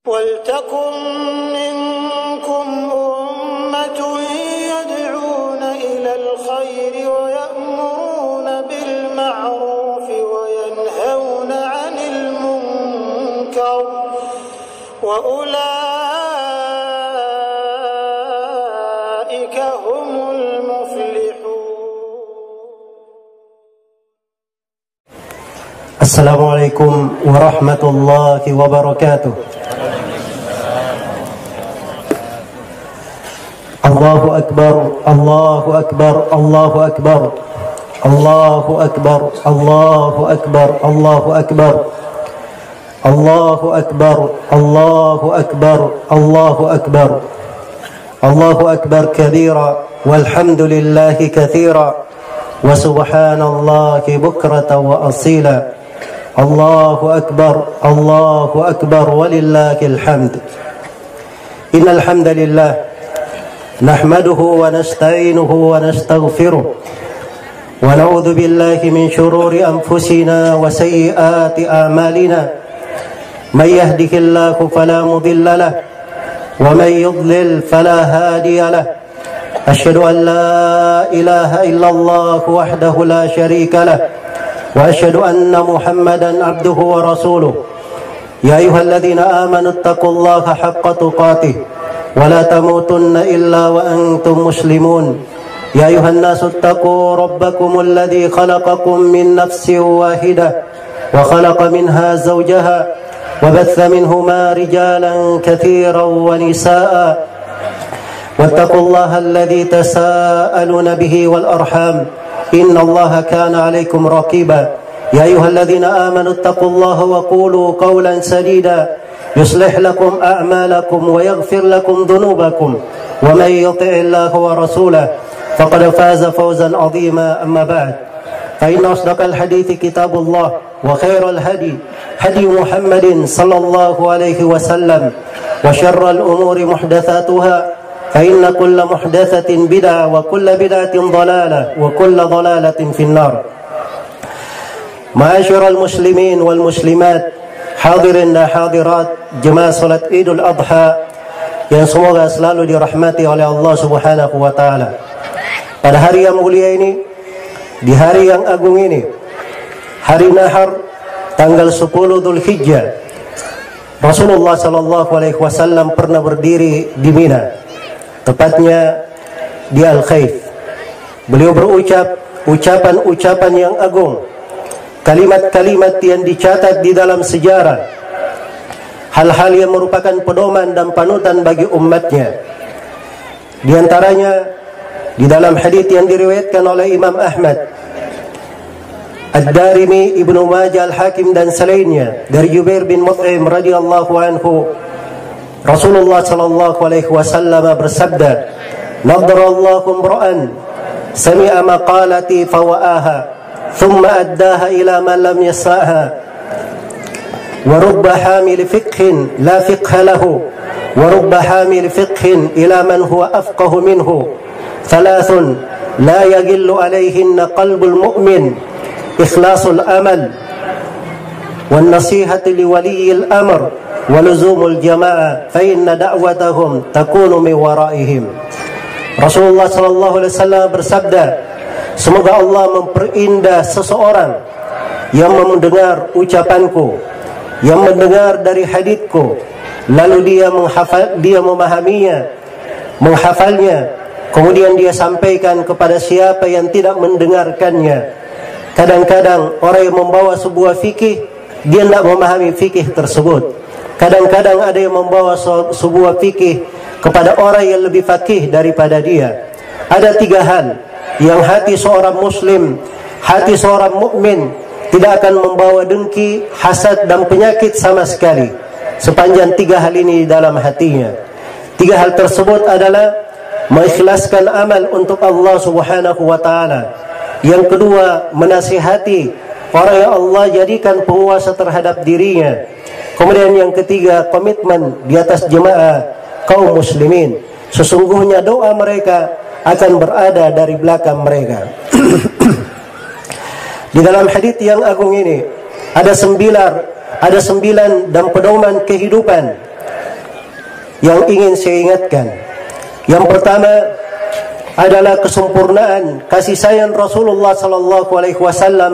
وَلْتَكُنْ مِنْكُمْ أُمَّةٌ يَدْعُونَ إِلَى الْخَيْرِ وَيَأْمُرُونَ بِالْمَعْرُوفِ وَيَنْهَوْنَ عَنِ الْمُنْكَرِ وَأُولَئِكَ هُمُ الْمُفْلِحُونَ. Assalamualaikum warahmatullahi wabarakatuh. Allahu akbar, Allahu akbar, Allahu akbar, Allahu akbar, Allahu akbar, Allahu akbar, Allahu akbar, Allahu akbar, Allahu akbar, Allahu akbar kabira, walhamdulillahi kathira, wa subhanallahi bukratan wa asila. Allahu akbar, Allahu akbar, walillahil hamd. Innal hamdalillah nahmaduhu wa nasta'inuhu wa nastaghfiruh wa na'udzu billahi min shururi anfusina wa sayyiati a'malina. May yahdihillahu fala mudilla lahu wa may yudlil fala hadiya lahu. Asyhadu an la ilaha illallah wahdahu la syarika lahu wa asyhadu anna Muhammadan abduhu wa rasuluh. Ya ayyuhalladzina amanu taqullaha haqqa tuqatih wa la tamutunna illa wa antum muslimun. Ya ayyuhan nasu taqu rabbakumul ladzi khalaqakum min nafsin wahidah wa khalaqa minha zawjaha wa batha minhuma rijalan katsiran wa nisaa'a. Wattaqullaha alladzi tasaaluna bihi wal arham. Inna Allaha kana 'alaikum raqiba. Ya ayyuhalladzina amanu taqullaha wa qulu qawlan sadida yuslih lakum a'malakum wa yaghfir lakum dhunubakum wa may yuti'illaha wa rasulahu faqad faza fawzan 'azima. Amma ba'd, fa inna asdaqal hadithi kitabullah wa khairal hadi hadi Muhammadin sallallahu alaihi wasallam wa syarral umuri muhdatsatuha fa inna kulla muhdatsatin bid'ah wa kulla bid'atin dhalalah wa kulla dhalalatin finnar. Ma'asyiral muslimin wal muslimat, hadirin dan hadirat jemaah salat Idul Adha yang semoga selalu dirahmati oleh Allah Subhanahu wa taala. Pada hari yang mulia ini, di hari yang agung ini, hari Nahar, tanggal 10 Dzulhijjah, Rasulullah sallallahu alaihi wasallam pernah berdiri di Mina, tepatnya di Al-Khaif. Beliau berucap ucapan-ucapan yang agung, kalimat-kalimat yang dicatat di dalam sejarah, hal-hal yang merupakan pedoman dan panutan bagi umatnya. Di antaranya di dalam hadits yang diriwayatkan oleh Imam Ahmad, Ad-Darimi, Ibnu Majah, Al-Hakim dan selainnya dari Jubair bin Mut'im radhiyallahu anhu, Rasulullah sallallahu alaihi wasallam bersabda, "Nadarallahu imra'an sami'a maqalati fawa'aha thumma addaha ila man lam yasa'ha wa rubba hamil fiqhin la fiqha lahu wa rubba hamil fiqhin ila man huwa afqahu minhu thalathun la yaghillu alayhinna qalbul mu'min ikhlasul amal wan nasihati liwaliyil amr wa luzumul jamaah fa inna da'watahum takunu min waraihim." Rasulullah sallallahu alaihi wasallam bersabda, semoga Allah memperindah seseorang yang mendengar ucapanku, yang mendengar dari haditsku, lalu dia memahaminya, menghafalnya, kemudian dia sampaikan kepada siapa yang tidak mendengarkannya. Kadang-kadang orang yang membawa sebuah fikih, dia tidak memahami fikih tersebut. Kadang-kadang ada yang membawa sebuah fikih kepada orang yang lebih fakih daripada dia. Ada 3 hal yang hati seorang muslim, hati seorang mukmin tidak akan membawa dengki, hasad dan penyakit sama sekali sepanjang 3 hal ini dalam hatinya. 3 hal tersebut adalah mengikhlaskan amal untuk Allah Subhanahu wa taala. Yang kedua, menasihati orang yang Allah jadikan penguasa terhadap dirinya. Kemudian yang ketiga, komitmen di atas jemaah kaum muslimin. Sesungguhnya doa mereka akan berada dari belakang mereka. Di dalam hadits yang agung ini ada 9 dan pedoman kehidupan yang ingin saya ingatkan. Yang pertama adalah kesempurnaan kasih sayang Rasulullah sallallahu alaihi wasallam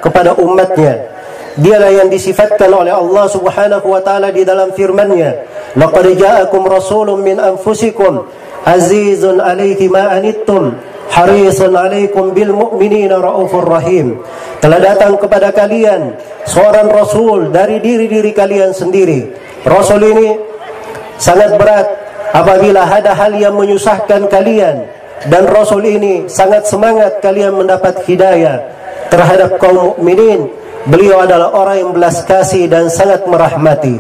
kepada umatnya. Dialah yang disifatkan oleh Allah Subhanahu wa taala di dalam firman-Nya, "Laqad ja'akum rasulun min anfusikum azizun 'alaihi ma anittum harisun 'alaikum bil mu'minina raufur rahim." Telah datang kepada kalian seorang rasul dari diri-diri kalian sendiri. Rasul ini sangat berat apabila ada hal yang menyusahkan kalian, dan Rasul ini sangat semangat kalian mendapat hidayah terhadap kaum mukminin. Beliau adalah orang yang belas kasih dan sangat merahmati.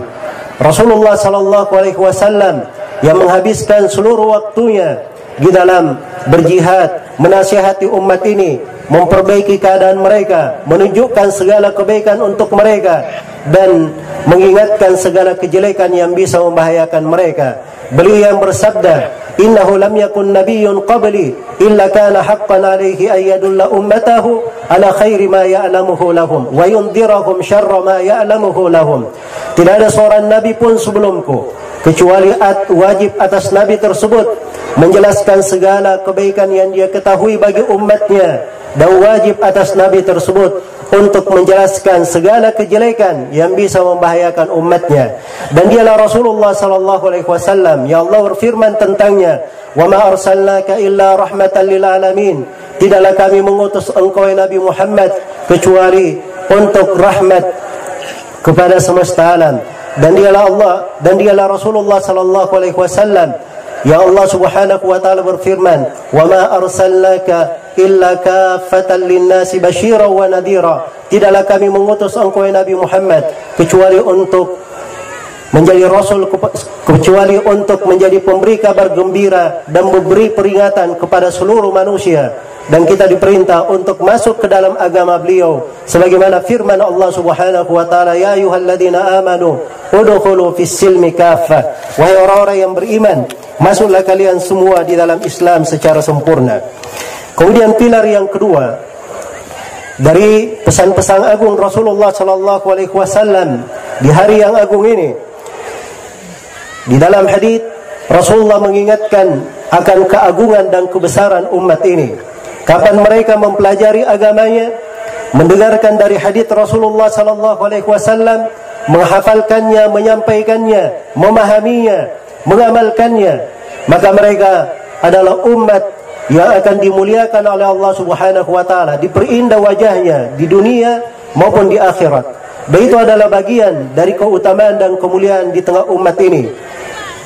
Rasulullah sallallahu alaihi wasallam yang menghabiskan seluruh waktunya di dalam berjihad, menasihati umat ini, memperbaiki keadaan mereka, menunjukkan segala kebaikan untuk mereka, dan mengingatkan segala kejelekan yang bisa membahayakan mereka. Beliau yang bersabda, "Innahu lam yakun nabiyyun qabli illa kana haqqan alaihi an yadulla ummatahu ala khairi ma ya'lamuhu lahum wa yundhirahum syarra ma ya'lamuhu lahum." Tidak ada seorang nabi pun sebelumku kecuali wajib atas nabi tersebut menjelaskan segala kebaikan yang dia ketahui bagi umatnya, dan wajib atas nabi tersebut untuk menjelaskan segala kejelekan yang bisa membahayakan umatnya. Dan dialah Rasulullah sallallahu alaihi wasallam yang Allah berfirman tentangnya, "Wa ma arsalnaka illa rahmatan lil alamin." Tidaklah kami mengutus engkau Nabi Muhammad kecuali untuk rahmat kepada semesta alam. Dan dialah Rasulullah sallallahu alaihi wasallam ya Allah Subhanahu wa taala berfirman, "Wa ma arsalnaka illa kaffatan lin-nasi basyiran wa nadhira." Tidaklah kami mengutus engkau Nabi Muhammad kecuali untuk menjadi rasul, kecuali untuk menjadi pemberi kabar gembira dan memberi peringatan kepada seluruh manusia. Dan kita diperintah untuk masuk ke dalam agama beliau sebagaimana firman Allah Subhanahu wa taala, "Ya ayyuhalladzina amanu udkhulu fis-silmi kaffah." Wahai orang-orang yang beriman, masuklah kalian semua di dalam Islam secara sempurna. Kemudian pilar yang kedua dari pesan-pesan agung Rasulullah sallallahu alaihi wasallam di hari yang agung ini, di dalam hadis Rasulullah mengingatkan akan keagungan dan kebesaran umat ini. Kapan mereka mempelajari agamanya, mendengarkan dari hadis Rasulullah sallallahu alaihi wasallam, menghafalkannya, menyampaikannya, memahaminya, mengamalkannya, maka mereka adalah umat yang akan dimuliakan oleh Allah Subhanahu wa taala, diperindah wajahnya di dunia maupun di akhirat. Dan itu adalah bagian dari keutamaan dan kemuliaan di tengah umat ini.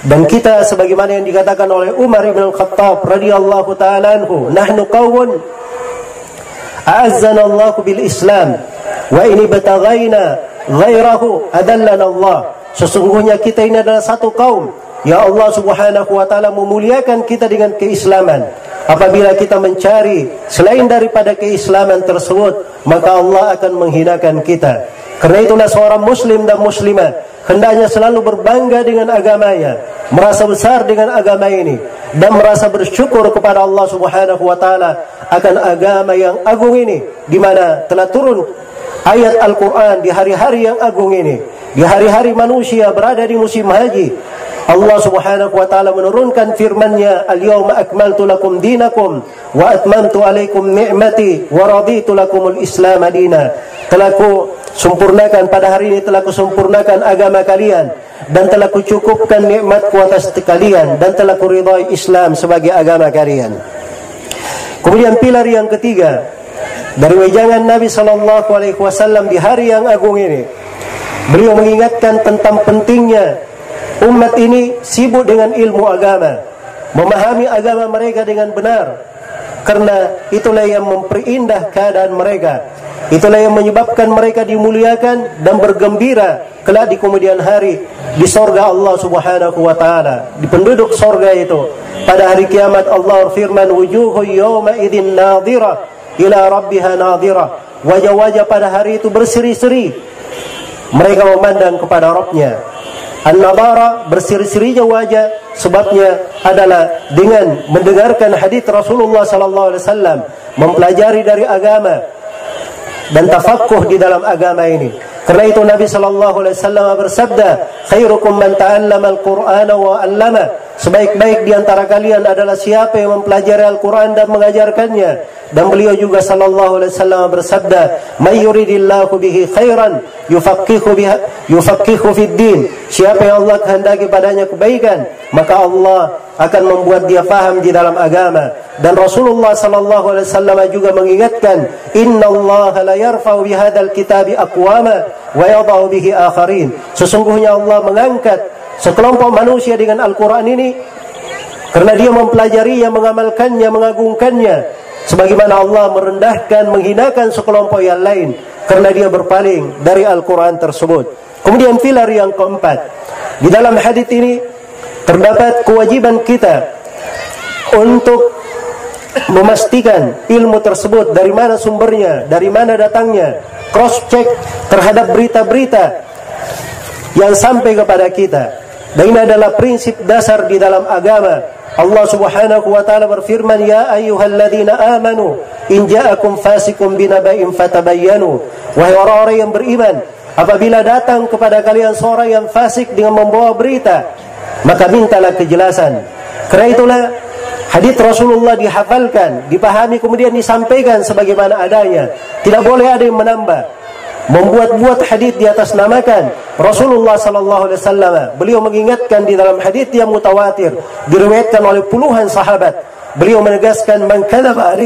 Dan kita sebagaimana yang dikatakan oleh Umar bin Al-Khattab radhiyallahu taala anhu, "Nahnu qaumun a'azzana Allah bil Islam wa in bataghaina ghairahu adallana Allah." Sesungguhnya kita ini adalah satu kaum ya Allah Subhanahu wa taala memuliakan kita dengan keislaman. Apabila kita mencari selain daripada keislaman tersebut, maka Allah akan menghinakan kita. Karena itulah seorang muslim dan muslimah hendaknya selalu berbangga dengan agamanya, merasa besar dengan agama ini, dan merasa bersyukur kepada Allah Subhanahu wa taala akan agama yang agung ini, di mana telah turun ayat Al-Qur'an di hari-hari yang agung ini, di hari-hari manusia berada di musim haji. Allah Subhanahu wa taala menurunkan firman-Nya, "Al-yawma akmaltu lakum dinakum wa atmamtu alaikum ni'mati wa raditu lakumul Islam madina." Telah ku sempurnakan pada hari ini, telah kusempurnakan agama kalian, dan telah kucukupkan nikmatku atas kalian, dan telah kuridai Islam sebagai agama kalian. Kemudian pilar yang ketiga dari wejangan Nabi sallallahu alaihi wasallam di hari yang agung ini, beliau mengingatkan tentang pentingnya umat ini sibuk dengan ilmu agama, memahami agama mereka dengan benar, karena itulah yang memperindah keadaan mereka. Itulah yang menyebabkan mereka dimuliakan dan bergembira kelak di kemudian hari di sorga Allah Subhanahu wa taala. Di penduduk sorga itu pada hari kiamat Allah berfirman, "Wujuhu yawma idzin nadhirah ila rabbiha nadhirah." Wajah-wajah pada hari itu berseri-seri, mereka memandang kepada Rabbnya. An-nadhara, berseri-serinya wajah, sebabnya adalah dengan mendengarkan hadis Rasulullah sallallahu alaihi wasallam, mempelajari dari agama dan tafaqquh di dalam agama ini. Karena itu Nabi sallallahu alaihi wasallam bersabda, khairukum man ta'allama al-Qur'ana wa 'allama. Sebaik-baik di antara kalian adalah siapa yang mempelajari Al-Quran dan mengajarkannya. Dan beliau juga sallallahu alaihi wasallam bersabda, "May yuridillahu bihi khairan yufaqihu fid din." Siapa yang Allah kehendaki padanya kebaikan, maka Allah akan membuat dia faham di dalam agama. Dan Rasulullah sallallahu alaihi wasallam juga mengingatkan, "Innallaha la yarfa'u bihadzal kitabi aqwama wa yadh'u bihi akharin." Sesungguhnya Allah mengangkat sekelompok manusia dengan Al-Quran ini karena dia mempelajarinya, mengamalkannya, mengagungkannya, sebagaimana Allah merendahkan, menghinakan sekelompok yang lain karena dia berpaling dari Al-Quran tersebut. Kemudian pilar yang keempat, di dalam hadis ini terdapat kewajiban kita untuk memastikan ilmu tersebut dari mana sumbernya, dari mana datangnya, cross check terhadap berita-berita yang sampai kepada kita. Dan ini adalah prinsip dasar di dalam agama. Allah Subhanahu wa taala berfirman, "Ya ayyuhalladzina amanu in ja'akum fasiqun binaba'in fatabayyanu." Wahai orang-orang yang beriman, apabila datang kepada kalian seorang yang fasik dengan membawa berita, maka mintalah kejelasan. Karena itulah hadis Rasulullah dihafalkan, dipahami, kemudian disampaikan sebagaimana adanya. Tidak boleh ada yang menambah, membuat-buat hadis di atas namakan Rasulullah sallallahu alaihi wasallam. Beliau mengingatkan di dalam hadis yang mutawatir, diriwayatkan oleh puluhan sahabat. Beliau menegaskan, "Man kadzaba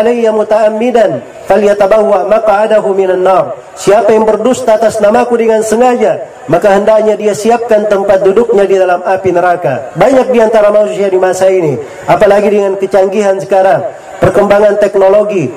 alayya muta'ammidan falyatabawwa maq'adahu minan nar." Siapa yang berdusta atas namaku dengan sengaja, maka hendaknya dia siapkan tempat duduknya di dalam api neraka. Banyak di antara manusia di masa ini, apalagi dengan kecanggihan sekarang, perkembangan teknologi,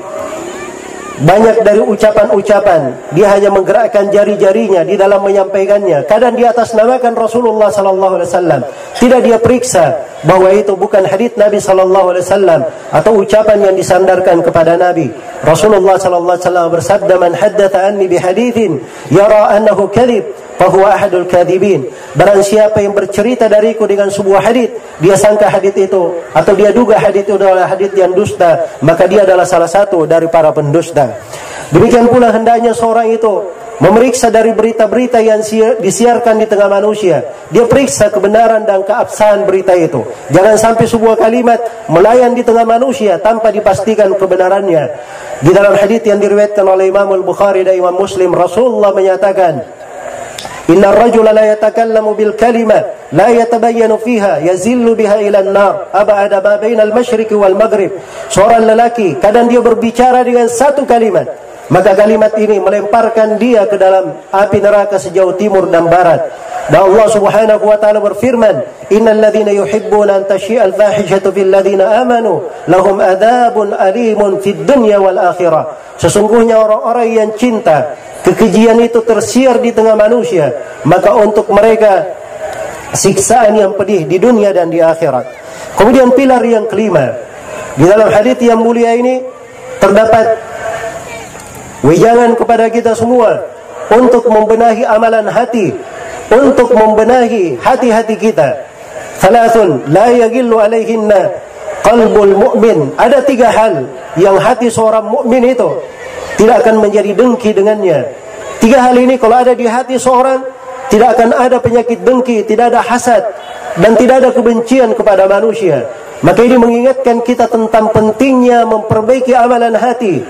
banyak dari ucapan-ucapan dia hanya menggerakkan jari-jarinya di dalam menyampaikannya. Kadang di atas namakan Rasulullah sallallahu alaihi wasallam. Tidak dia periksa bahwa itu bukan hadits Nabi sallallahu alaihi wasallam atau ucapan yang disandarkan kepada Nabi. Rasulullah sallallahu alaihi wasallam bersabda, "Man haddatsa anni bihaditsin yara annahu kadzib fahuwa ahadul kadzibin." Barang siapa yang bercerita dariku dengan sebuah hadits, dia sangka hadits itu atau dia duga hadits itu adalah hadits yang dusta, maka dia adalah salah satu dari para pendusta. Demikian pula hendaknya seorang itu memeriksa dari berita-berita yang disiarkan di tengah manusia. Dia periksa kebenaran dan keabsahan berita itu. Jangan sampai sebuah kalimat melayan di tengah manusia tanpa dipastikan kebenarannya. Di dalam hadits yang diriwayatkan oleh Imam Al-Bukhari dan Imam Muslim, Rasulullah menyatakan, "Inna ar-rajula la yatakallamu bil kalima la yatabayyanu fiha yazillu biha ila an-nar ab'ada ma baina al-masyriqi wal maghrib." Seorang lelaki kadang dia berbicara dengan satu kalimat, maka kalimat ini melemparkan dia ke dalam api neraka sejauh timur dan barat. Dan Allah Subhanahu wa taala berfirman, "Innal ladzina yuhibbuna an tashi'a al-fahishatu fil ladzina amanu lahum adzabun alimun fid dunya wal akhirah." Sesungguhnya orang-orang yang cinta kekejian itu tersiar di tengah manusia, maka untuk mereka siksaan yang pedih di dunia dan di akhirat. Kemudian pilar yang kelima, di dalam hadis yang mulia ini terdapat wejangan kepada kita semua untuk membenahi amalan hati, untuk membenahi hati-hati kita. Thalathun la yaghillu alaihinna qalbul mu'min. Ada 3 hal yang hati seorang mukmin itu tidak akan menjadi dengki dengannya. 3 hal ini kalau ada di hati seorang, tidak akan ada penyakit dengki, tidak ada hasad, dan tidak ada kebencian kepada manusia. Maka ini mengingatkan kita tentang pentingnya memperbaiki amalan hati.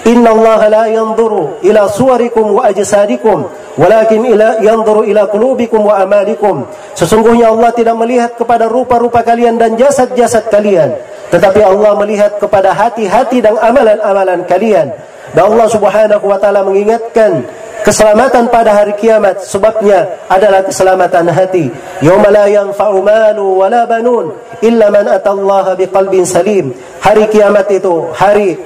Innallaha la yanzuru ila suwarikum wa ajsadikum walakin yanzuru ila qulubikum wa amalikum. Sesungguhnya Allah tidak melihat kepada rupa-rupa kalian dan jasad-jasad kalian, tetapi Allah melihat kepada hati-hati dan amalan-amalan kalian. Dan Allah Subhanahu wa taala mengingatkan keselamatan pada hari kiamat, sebabnya adalah keselamatan hati. Yauma la yanfa'u malu wala banun illa man atallaha biqalbin salim. Hari kiamat itu hari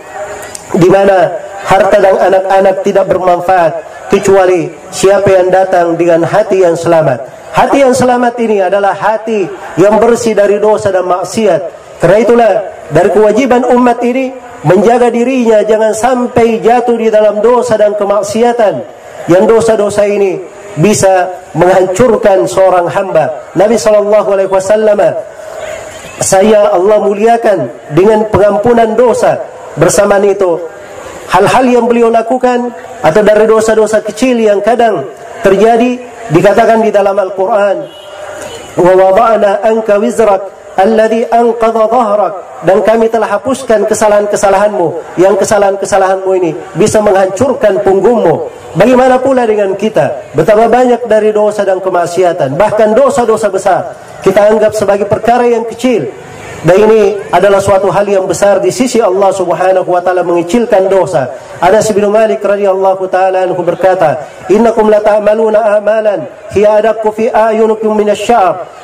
di mana harta dan anak-anak tidak bermanfaat kecuali siapa yang datang dengan hati yang selamat. Hati yang selamat ini adalah hati yang bersih dari dosa dan maksiat. Karena itulah dari kewajiban umat ini menjaga dirinya jangan sampai jatuh di dalam dosa dan kemaksiatan, yang dosa-dosa ini bisa menghancurkan seorang hamba. Nabi SAW, saya Allah muliakan dengan pengampunan dosa. Bersamaan itu hal-hal yang beliau lakukan atau dari dosa-dosa kecil yang kadang terjadi. Dikatakan di dalam Al-Quran, wa wada'na anka wizrak alladhi anqadha dhahrak, dan kami telah hapuskan kesalahan-kesalahanmu, yang kesalahan-kesalahanmu ini bisa menghancurkan punggungmu. Bagaimana pula dengan kita? Betapa banyak dari dosa dan kemaksiatan, bahkan dosa-dosa besar kita anggap sebagai perkara yang kecil, dan ini adalah suatu hal yang besar di sisi Allah Subhanahu wa taala, mengecilkan dosa. Anas bin Malik radhiyallahu taala anhu berkata, innakum la ta'maluna a'malan hiya adaqqu fi a'yunikum min asy-sya'b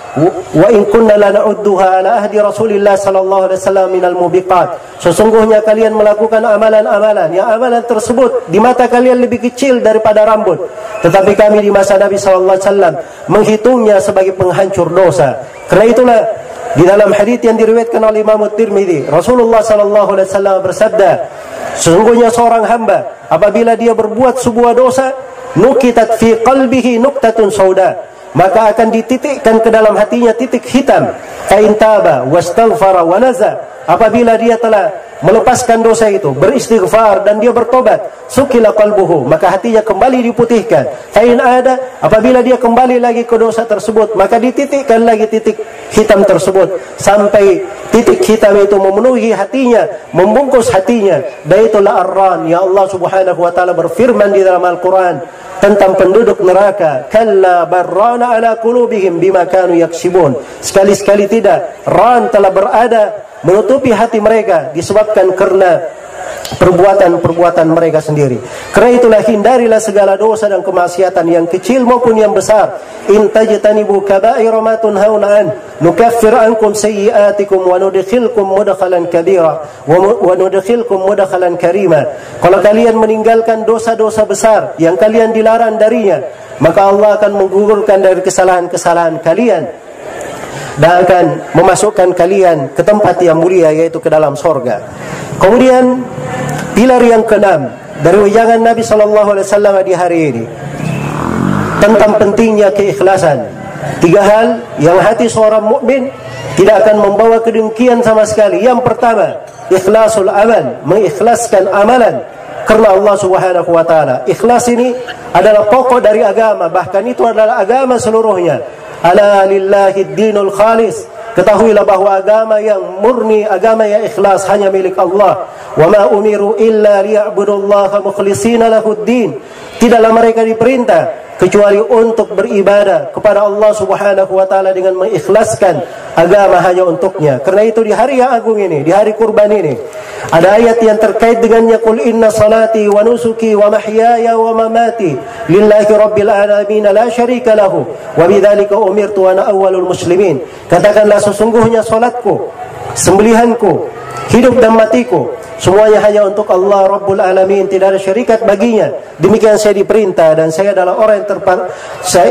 wa in kunna la na'udduha ala ahdi Rasulillah sallallahu alaihi wasallam minal mubiqat. Sesungguhnya kalian melakukan amalan-amalan yang amalan tersebut di mata kalian lebih kecil daripada rambut, tetapi kami di masa Nabi sallallahu alaihi wasallam menghitungnya sebagai penghancur dosa. Karena itulah di dalam hadis yang diriwayatkan oleh Imam Tirmidzi, Rasulullah sallallahu alaihi wasallam bersabda, sesungguhnya seorang hamba apabila dia berbuat sebuah dosa, nukitat fi qalbihi nuktatun sauda, maka akan dititikkan ke dalam hatinya titik hitam. Kain taba wastaghfara wa naza, apabila dia telah melepaskan dosa itu, beristighfar dan dia bertobat, sukila qalbuhu, maka hatinya kembali diputihkan. Kain ada, apabila dia kembali lagi ke dosa tersebut, maka dititikkan lagi titik hitam tersebut sampai titik hitam itu memenuhi hatinya, membungkus hatinya. Dan itulah ar-ran. Ya Allah Subhanahu wa taala berfirman di dalam Al-Quran tentang penduduk neraka, kalla barrana ala qulubihim bima kanu yaksibun. Sekali-sekali tidak, ran telah berada menutupi hati mereka disebabkan karena perbuatan-perbuatan mereka sendiri. Karena itulah hindarilah segala dosa dan kemaksiatan yang kecil maupun yang besar. In tajtanibu kaba'ira ma tunhauna an nukaffir ankum sayyi'atikum wa nudkhilkum mudkhalan kabira wa nudkhilkum mudkhalan karima. Kalau kalian meninggalkan dosa-dosa besar yang kalian dilarang darinya, maka Allah akan menggugurkan dari kesalahan-kesalahan kalian dan akan memasukkan kalian ke tempat yang mulia, yaitu ke dalam sorga. Kemudian pilar yang keenam dari wejangan Nabi SAW di hari ini tentang pentingnya keikhlasan. 3 hal yang hati seorang mukmin tidak akan membawa kedengkian sama sekali. Yang pertama, ikhlasul amal, mengikhlaskan amalan karena Allah Subhanahu wa taala. Ikhlas ini adalah pokok dari agama, bahkan itu adalah agama seluruhnya. Ala lillahi dinul khalis, ketahuilah bahwa agama yang murni, agama yang ikhlas hanya milik Allah. Wa ma umiru illa liya'budullaha mukhlishina lahuddin. Tidaklah mereka diperintah kecuali untuk beribadah kepada Allah Subhanahu wa taala dengan mengikhlaskan agama hanya untuknya. Karena itu di hari yang agung ini, di hari kurban ini, ada ayat yang terkait dengannya, qul inna salati wa nusuki wa mahyaya wa mamati lillahi rabbil alamin la syarika lahu wa bidzalika umirtu wa ana awwalul muslimin. Katakanlah, sesungguhnya salatku, sembelihanku, hidup dan matiku, semuanya hanya untuk Allah Rabbul Alamin, tidak ada syarikat baginya. Demikian saya diperintah, dan saya adalah orang yang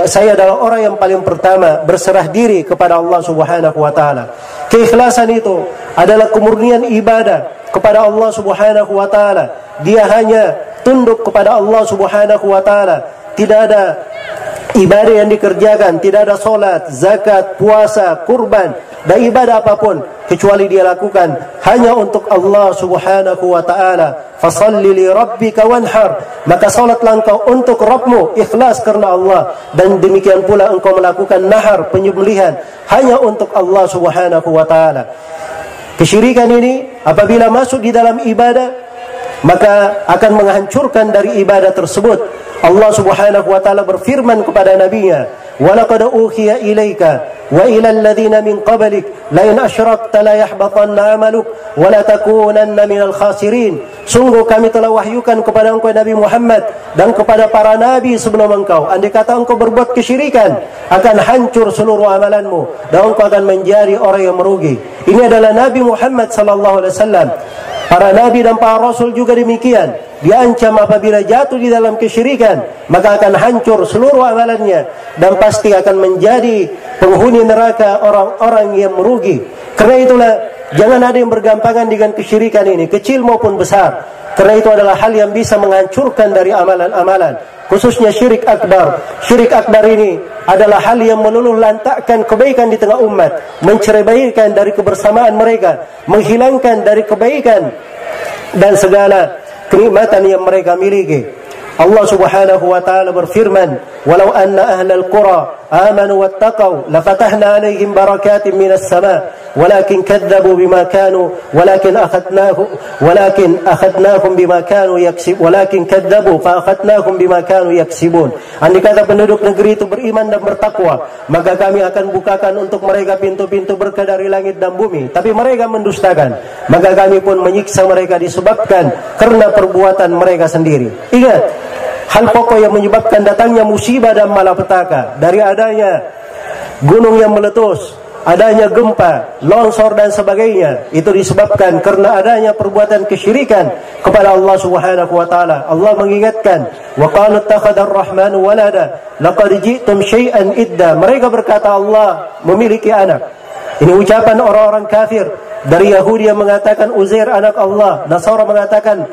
saya adalah orang yang paling pertama berserah diri kepada Allah Subhanahu wa taala. Keikhlasan itu adalah kemurnian ibadah kepada Allah Subhanahu wa taala. Dia hanya tunduk kepada Allah Subhanahu wa taala. Tidak ada ibadah yang dikerjakan, tidak ada solat, zakat, puasa, kurban, dan ibadah apapun kecuali dia lakukan hanya untuk Allah Subhanahu wa taala. Fasalli li rabbika wanhar, maka salatlah engkau untuk Rabbmu, ikhlas karena Allah. Dan demikian pula engkau melakukan nahar, penyembelihan hanya untuk Allah Subhanahu wa taala. Kesyirikan ini apabila masuk di dalam ibadah, maka akan menghancurkan dari ibadah tersebut. Allah Subhanahu wa taala berfirman kepada nabinya, "Wa laqad uhiya ilaika wa ila alladhina min qablik la in asyrakta la yahbatanna 'amaluk wa la takunanna minal khasirin." Sungguh kami telah wahyukan kepada engkau Nabi Muhammad dan kepada para nabi sebelum engkau, andai kata engkau berbuat kesyirikan, akan hancur seluruh amalanmu dan engkau akan menjadi orang yang merugi. Ini adalah Nabi Muhammad sallallahu alaihi wasallam. Para nabi dan para rasul juga demikian. Diancam apabila jatuh di dalam kesyirikan, maka akan hancur seluruh amalannya dan pasti akan menjadi penghuni neraka, orang-orang yang merugi. Karena itulah jangan ada yang bergampangan dengan kesyirikan ini, kecil maupun besar. Karena itu adalah hal yang bisa menghancurkan dari amalan-amalan, khususnya syirik akbar. Syirik akbar ini adalah hal yang meluluh lantakkan kebaikan di tengah umat, mencerebaikan dari kebersamaan mereka, menghilangkan dari kebaikan dan segala kenikmatan yang mereka miliki. Allah Subhanahu wa taala berfirman, "Walau anna ahlal qura amanu wattaqau lafatahna 'alaihim barakatin minas sama' walakin kadzdzabu bima kanu akhadnahum bima kanu yaksibun." Andai kata penduduk negeri itu beriman dan bertakwa, maka kami akan bukakan untuk mereka pintu-pintu berkah dari langit dan bumi. Tapi mereka mendustakan, maka kami pun menyiksa mereka disebabkan karena perbuatan mereka sendiri. Ingat, hal pokok yang menyebabkan datangnya musibah dan malapetaka dari adanya gunung yang meletus, adanya gempa, longsor dan sebagainya, itu disebabkan karena adanya perbuatan kesyirikan kepada Allah Subhanahu wa taala. Allah mengingatkan, "Wa qalu ittakhadar rahmanu walada laqad ji'tum syai'an idda." Mereka berkata Allah memiliki anak. Ini ucapan orang-orang kafir. Dari Yahudi yang mengatakan Uzair anak Allah, Nasara mengatakan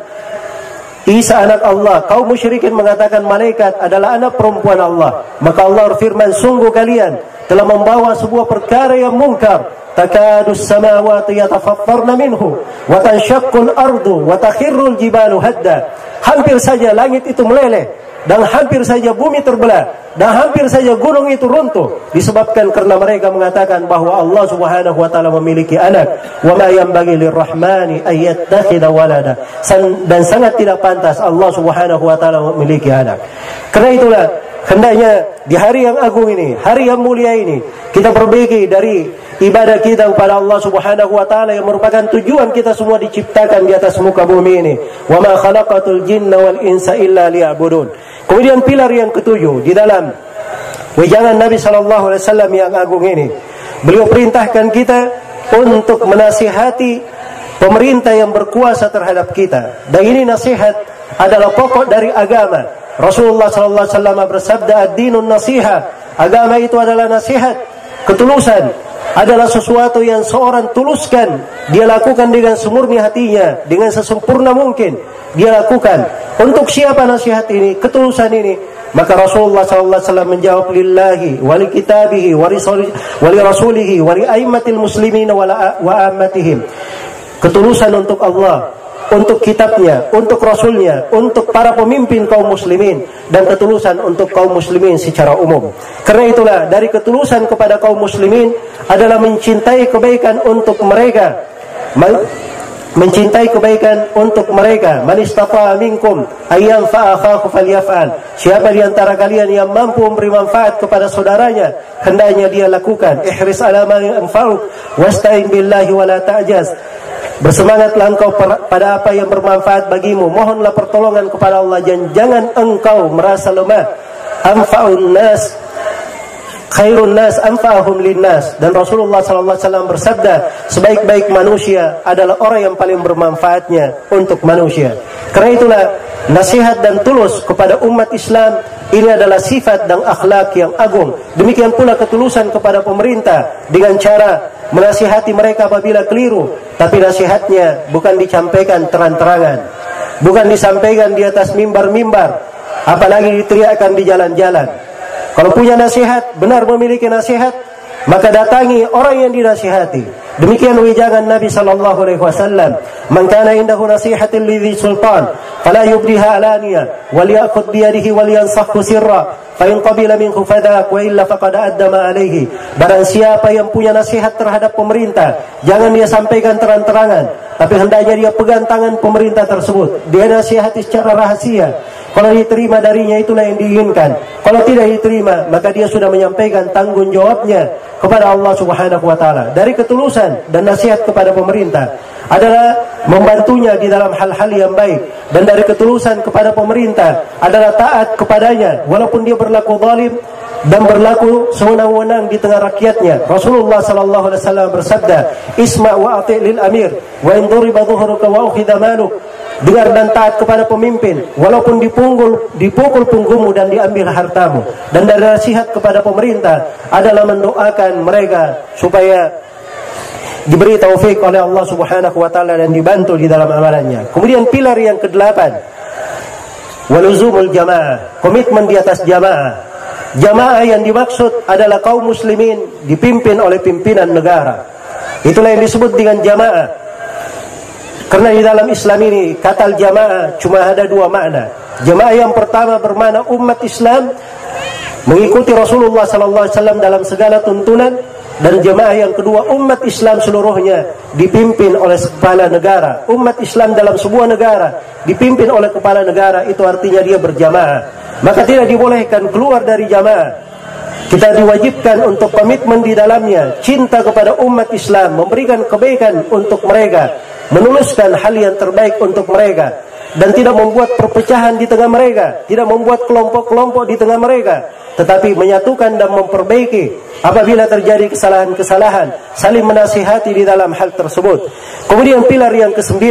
Isa anak Allah, kaum musyrikin mengatakan malaikat adalah anak perempuan Allah. Maka Allah berfirman, sungguh kalian telah membawa sebuah perkara yang mungkar. Takadus samawati yatafattarna minhu wa tanshaqqul ardu wa takhirrul jibalu hadda. Hampir saja langit itu meleleh dan hampir saja bumi terbelah dan hampir saja gunung itu runtuh disebabkan karena mereka mengatakan bahwa Allah Subhanahu wa taala memiliki anak. Wa ma yanbaghi lirrahmani ay yattakhidha walada. Dan sangat tidak pantas Allah Subhanahu wa taala memiliki anak. Karena itulah hendaknya di hari yang agung ini, hari yang mulia ini, kita perbaiki dari ibadah kita kepada Allah Subhanahu wa taala yang merupakan tujuan kita semua diciptakan di atas muka bumi ini. Wa ma khalaqatul jinna wal insa illa liya'budun. Kemudian pilar yang ketujuh di dalam wejangan Nabi sallallahu alaihi wasallam yang agung ini, beliau perintahkan kita untuk menasihati pemerintah yang berkuasa terhadap kita. Dan ini nasihat adalah pokok dari agama. Rasulullah sallallahu alaihi wasallam bersabda, "Ad-dinun nasiha." Agama itu adalah nasihat. Ketulusan adalah sesuatu yang seorang tuluskan, dia lakukan dengan semurni hatinya, dengan sesempurna mungkin dia lakukan. Untuk siapa nasihat ini, ketulusan ini? Maka Rasulullah sallallahu alaihi wasallam menjawab, lillahi wa li kitabihi wa li rasulihi wa li aimmatil muslimin wa ammatihim. Ketulusan untuk Allah, untuk kitabnya, untuk rasulnya, untuk para pemimpin kaum muslimin, dan ketulusan untuk kaum muslimin secara umum. Karena itulah dari ketulusan kepada kaum muslimin adalah mencintai kebaikan untuk mereka. Mencintai kebaikan untuk mereka. Man istata'a minkum ayyan fa'akhahu falyaf'al. Siapa di antara kalian yang mampu memberi manfaat kepada saudaranya, hendaknya dia lakukan. Ihris ala ma yanfa'uk wasta'in billahi wa la ta'jaz. Bersemangatlah engkau pada apa yang bermanfaat bagimu. Mohonlah pertolongan kepada Allah dan jangan engkau merasa lemah. Anfa'un nas khairun nas anfa'ahum linnas. Dan Rasulullah sallallahu alaihi wasallam bersabda, sebaik-baik manusia adalah orang yang paling bermanfaatnya untuk manusia. Karena itulah nasihat dan tulus kepada umat Islam ini adalah sifat dan akhlak yang agung. Demikian pula ketulusan kepada pemerintah dengan cara menasihati mereka apabila keliru, tapi nasihatnya bukan disampaikan terang-terangan, bukan disampaikan di atas mimbar-mimbar, apalagi diteriakkan di jalan-jalan. Kalau punya nasihat, benar memiliki nasihat, maka datangi orang yang dinasihati. Demikian wejangan Nabi sallallahu alaihi wasallam, "Man kana indahu nasihatin lidhi sultan, fala yubdiha alaniya, wal ya'khudh bi yadihi wal yansahhu sirra, fa in qabila minhu fadak wa illa faqad addama alaihi." Barang siapa yang punya nasihat terhadap pemerintah, jangan dia sampaikan terang-terangan, tapi hendaknya dia pegang tangan pemerintah tersebut. Dia nasihati secara rahasia. Kalau diterima darinya, itulah yang diinginkan. Kalau tidak diterima, maka dia sudah menyampaikan tanggung jawabnya kepada Allah Subhanahu wa taala. Dari ketulusan dan nasihat kepada pemerintah adalah membantunya di dalam hal-hal yang baik, dan dari ketulusan kepada pemerintah adalah taat kepadanya walaupun dia berlaku zalim dan berlaku sewenang-wenang di tengah rakyatnya. Rasulullah sallallahu alaihi wasallam bersabda, "Isma' wa ati' lil amir wa in duriba dhuhruka wa ukhidha maluk." Dengar dan taat kepada pemimpin walaupun dipukul punggungmu dan diambil hartamu. Dan dari nasihat kepada pemerintah adalah mendoakan mereka supaya diberi taufik oleh Allah Subhanahu wa taala dan dibantu di dalam amalannya. Kemudian pilar yang ke-8, waluzumul jamaah, komitmen di atas jamaah. Jamaah yang dimaksud adalah kaum muslimin dipimpin oleh pimpinan negara. Itulah yang disebut dengan jamaah. Karena di dalam Islam ini kata jamaah cuma ada dua makna. Jemaah yang pertama bermakna umat Islam mengikuti Rasulullah SAW dalam segala tuntunan, dan jemaah yang kedua umat Islam seluruhnya dipimpin oleh kepala negara. Umat Islam dalam sebuah negara dipimpin oleh kepala negara, itu artinya dia berjamaah. Maka tidak dibolehkan keluar dari jamaah. Kita diwajibkan untuk komitmen di dalamnya, cinta kepada umat Islam, memberikan kebaikan untuk mereka, menuluskan hal yang terbaik untuk mereka, dan tidak membuat perpecahan di tengah mereka, tidak membuat kelompok-kelompok di tengah mereka, tetapi menyatukan dan memperbaiki apabila terjadi kesalahan-kesalahan, saling menasihati di dalam hal tersebut. Kemudian pilar yang ke-9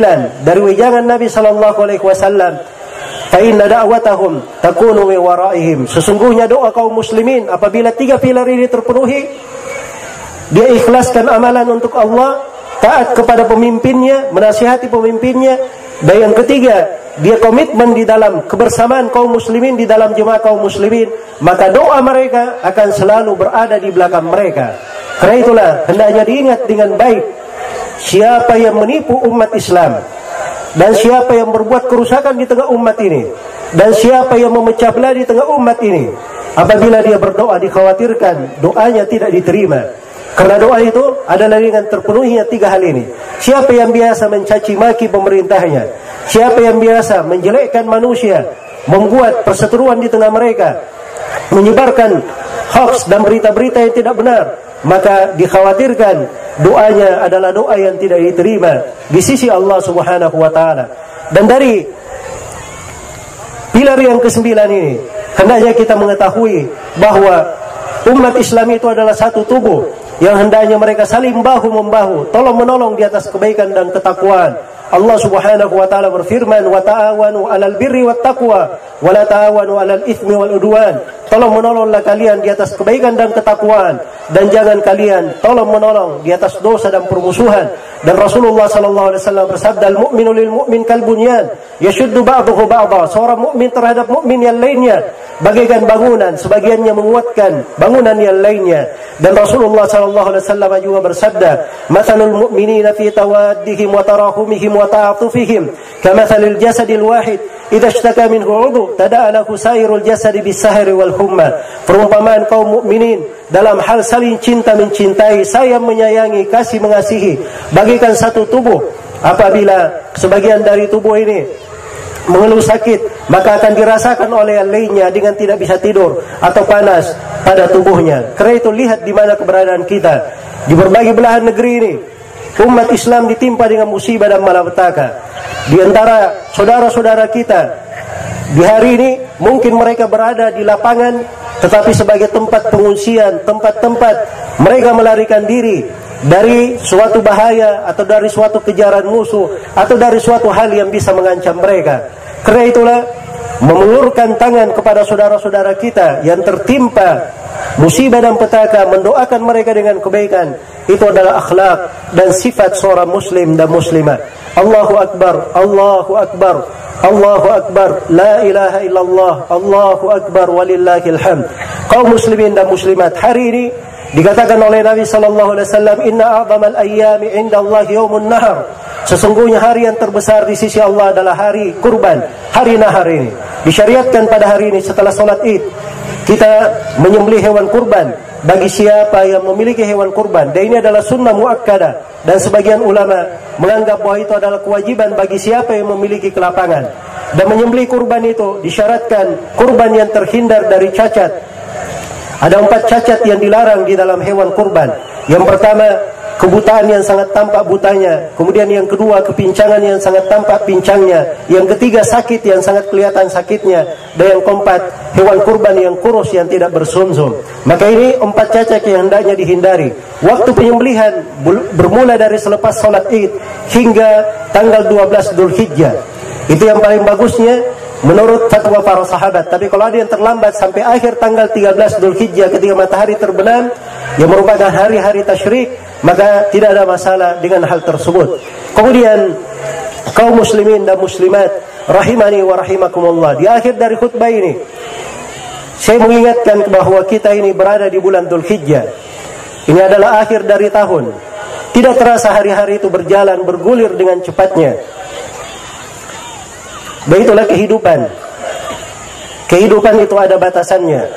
dari wejangan Nabi SAW, fa inna da'watahum takunu min waraihim. Sesungguhnya doa kaum muslimin apabila 3 pilar ini terpenuhi, dia ikhlaskan amalan untuk Allah, taat kepada pemimpinnya, menasihati pemimpinnya, dan yang ketiga dia komitmen di dalam kebersamaan kaum muslimin, di dalam jemaah kaum muslimin, maka doa mereka akan selalu berada di belakang mereka. Karena itulah hendaknya diingat dengan baik siapa yang menipu umat Islam, dan siapa yang berbuat kerusakan di tengah umat ini, dan siapa yang memecah belah di tengah umat ini. Apabila dia berdoa, dikhawatirkan doanya tidak diterima, karena doa itu adalah dengan terpenuhinya 3 hal ini. Siapa yang biasa mencaci maki pemerintahnya, siapa yang biasa menjelekkan manusia, membuat perseteruan di tengah mereka, menyebarkan hoax dan berita-berita yang tidak benar, maka dikhawatirkan doanya adalah doa yang tidak diterima di sisi Allah Subhanahu wa taala. Dan dari pilar yang ke-9 ini, hendaknya kita mengetahui bahwa umat Islam itu adalah satu tubuh yang hendaknya mereka saling bahu-membahu, tolong-menolong di atas kebaikan dan ketakwaan. Allah Subhanahu wa taala berfirman, "Wa ta'awanu 'alal birri wat taqwa wa la ta'awanu 'alal itsmi wal 'udwan." Tolong menolonglah kalian di atas kebaikan dan ketakwaan, dan jangan kalian tolong menolong di atas dosa dan permusuhan. Dan Rasulullah sallallahu alaihi wasallam bersabda, "Al-mu'minu lil mu'min kal bunyan, yashuddu ba'dahu ba'dha." Seorang mukmin terhadap mukmin yang lainnya bagaikan bangunan, sebagiannya menguatkan bangunan yang lainnya. Dan Rasulullah sallallahu alaihi wasallam juga bersabda, "Matsalul mu'minina fi tawaddihim wa tarahumihim wa ta'atufihim kamatsalil jasadil wahid idza ishtaka minhu 'udhu tada'a lahu sairul jasadi bis-sahri wal humma." Perumpamaan kaum mukminin dalam hal saling cinta mencintai, sayang menyayangi, kasih mengasihi, bagaikan satu tubuh. Apabila sebagian dari tubuh ini mengeluh sakit, maka akan dirasakan oleh yang lainnya dengan tidak bisa tidur atau panas pada tubuhnya. Karena itu lihat di mana keberadaan kita di berbagai belahan negeri ini. Umat Islam ditimpa dengan musibah dan malapetaka. Di antara saudara-saudara kita di hari ini mungkin mereka berada di lapangan, tetapi sebagai tempat pengungsian, tempat-tempat mereka melarikan diri dari suatu bahaya atau dari suatu kejaran musuh atau dari suatu hal yang bisa mengancam mereka. Karena itulah mengulurkan tangan kepada saudara-saudara kita yang tertimpa musibah dan petaka, mendoakan mereka dengan kebaikan, itu adalah akhlak dan sifat seorang muslim dan muslimah. Allahu Akbar, Allahu Akbar, Allahu Akbar, la ilaha illallah, Allahu Akbar, walillahil hamd. Kaum muslimin dan muslimat, hari ini dikatakan oleh Nabi sallallahu alaihi wasallam, "Inna a'zamal ayyami 'indallahi yaumun nahar." Sesungguhnya hari yang terbesar di sisi Allah adalah hari kurban, hari nahar ini. Disyariatkan pada hari ini setelah salat Id kita menyembelih hewan kurban bagi siapa yang memiliki hewan kurban. Dan ini adalah sunnah muakkadah, dan sebagian ulama menganggap bahwa itu adalah kewajiban bagi siapa yang memiliki kelapangan. Dan menyembelih kurban itu disyaratkan kurban yang terhindar dari cacat. Ada 4 cacat yang dilarang di dalam hewan kurban. Yang pertama, kebutaan yang sangat tampak butanya. Kemudian yang kedua, kepincangan yang sangat tampak pincangnya. Yang ketiga, sakit yang sangat kelihatan sakitnya. Dan yang keempat, hewan kurban yang kurus yang tidak bersumsum. Maka ini 4 cacat yang hendaknya dihindari. Waktu penyembelihan bermula dari selepas salat Id hingga tanggal 12 Dzulhijjah. Itu yang paling bagusnya menurut fatwa para sahabat. Tapi kalau ada yang terlambat sampai akhir tanggal 13 Dzulhijjah ketika matahari terbenam, yang merupakan hari-hari tasyrik, maka tidak ada masalah dengan hal tersebut. Kemudian kaum muslimin dan muslimat rahimani wa rahimakumullah, di akhir dari khutbah ini saya mengingatkan bahwa kita ini berada di bulan Dzulhijjah. Ini adalah akhir dari tahun. Tidak terasa hari-hari itu berjalan bergulir dengan cepatnya. Begitulah kehidupan. Kehidupan itu ada batasannya,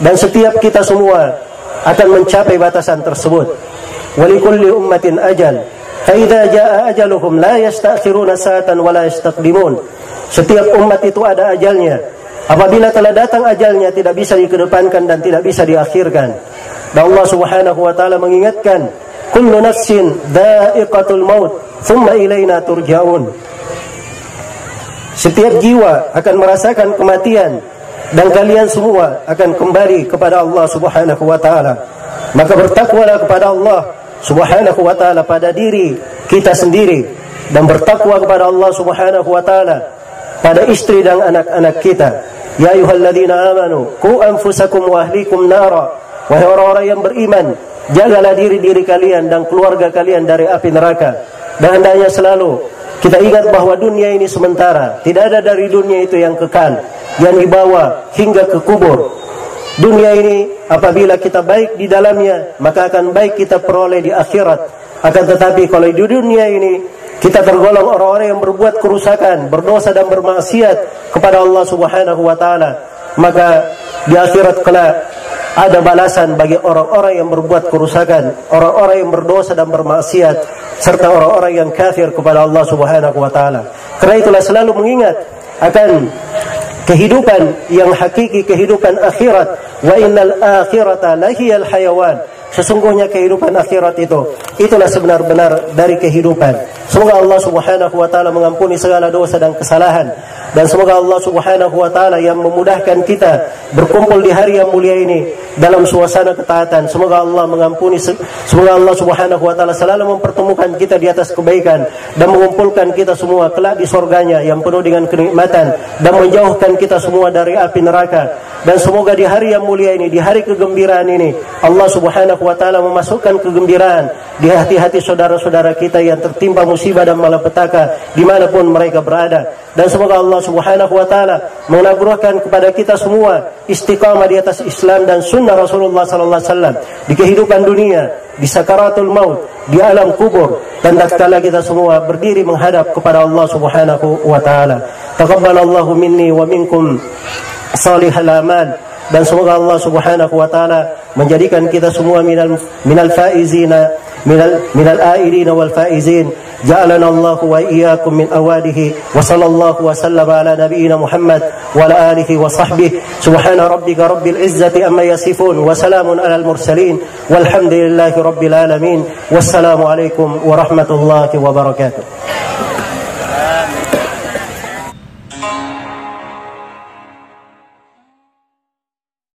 dan setiap kita semua akan mencapai batasan tersebut. Walikulli ummatin ajal, fa idza jaa ajaluhum la yastakhiruna sa'atan wa la yastaqdimun. Setiap umat itu ada ajalnya. Apabila telah datang ajalnya, tidak bisa dikedepankan dan tidak bisa diakhirkan. Dan Allah Subhanahu wa taala mengingatkan, kullu nafsin dha'iqatul maut, thumma ilaina turja'un. Setiap jiwa akan merasakan kematian, dan kalian semua akan kembali kepada Allah Subhanahu wa taala. Maka bertakwalah kepada Allah Subhanahu wa taala pada diri kita sendiri, dan bertakwa kepada Allah Subhanahu wa taala pada istri dan anak-anak kita. Ya ayyuhalladzina amanu qu anfusakum wa ahlikum nara. Wahai orang-orang yang beriman, jagalah diri-diri kalian dan keluarga kalian dari api neraka. Dan hendaknya selalu kita ingat bahwa dunia ini sementara. Tidak ada dari dunia itu yang kekal, yang dibawa hingga ke kubur. Dunia ini apabila kita baik di dalamnya, maka akan baik kita peroleh di akhirat. Akan tetapi kalau di dunia ini kita tergolong orang-orang yang berbuat kerusakan, berdosa dan bermaksiat kepada Allah Subhanahu wa taala, maka di akhirat kelak ada balasan bagi orang-orang yang berbuat kerusakan, orang-orang yang berdosa dan bermaksiat, serta orang-orang yang kafir kepada Allah Subhanahu wa taala. Karena itulah selalu mengingat akan kehidupan yang hakiki, kehidupan akhirat. Wa innal akhirata lahiyal hayawan. Sesungguhnya kehidupan akhirat itulah sebenar-benar dari kehidupan. Semoga Allah Subhanahu wa taala mengampuni segala dosa dan kesalahan, dan semoga Allah Subhanahu wa taala yang memudahkan kita berkumpul di hari yang mulia ini dalam suasana ketaatan. Semoga Allah mengampuni, semoga Allah Subhanahu wa taala selalu mempertemukan kita di atas kebaikan dan mengumpulkan kita semua kelak di surganya yang penuh dengan kenikmatan, dan menjauhkan kita semua dari api neraka. Dan semoga di hari yang mulia ini, di hari kegembiraan ini, Allah Subhanahu wa taala memasukkan kegembiraan di hati-hati saudara-saudara kita yang tertimpa musibah dan malapetaka dimanapun mereka berada. Dan semoga Allah Subhanahu wa taala menganugerahkan kepada kita semua istiqamah di atas Islam dan sunnah Rasulullah sallallahu alaihi wasallam di kehidupan dunia, di sakaratul maut, di alam kubur, dan tatkala kita semua berdiri menghadap kepada Allah Subhanahu wa taala. Taqabbalallahu minni wa minkum salihal amal. Dan semoga Allah Subhanahu wa taala menjadikan kita semua minal faizina, minal aidina wal faizin. Ja'alana Allah wa iyyakum min awadihi. Wa sallallahu wa sallama ala nabiyyina Muhammad wa ala alihi wa sahbihi. Subhana rabbika rabbil izzati amma yasifun wa salamun alal mursalin walhamdulillahi rabbil alamin. Wassalamu alaikum warahmatullahi wabarakatuh.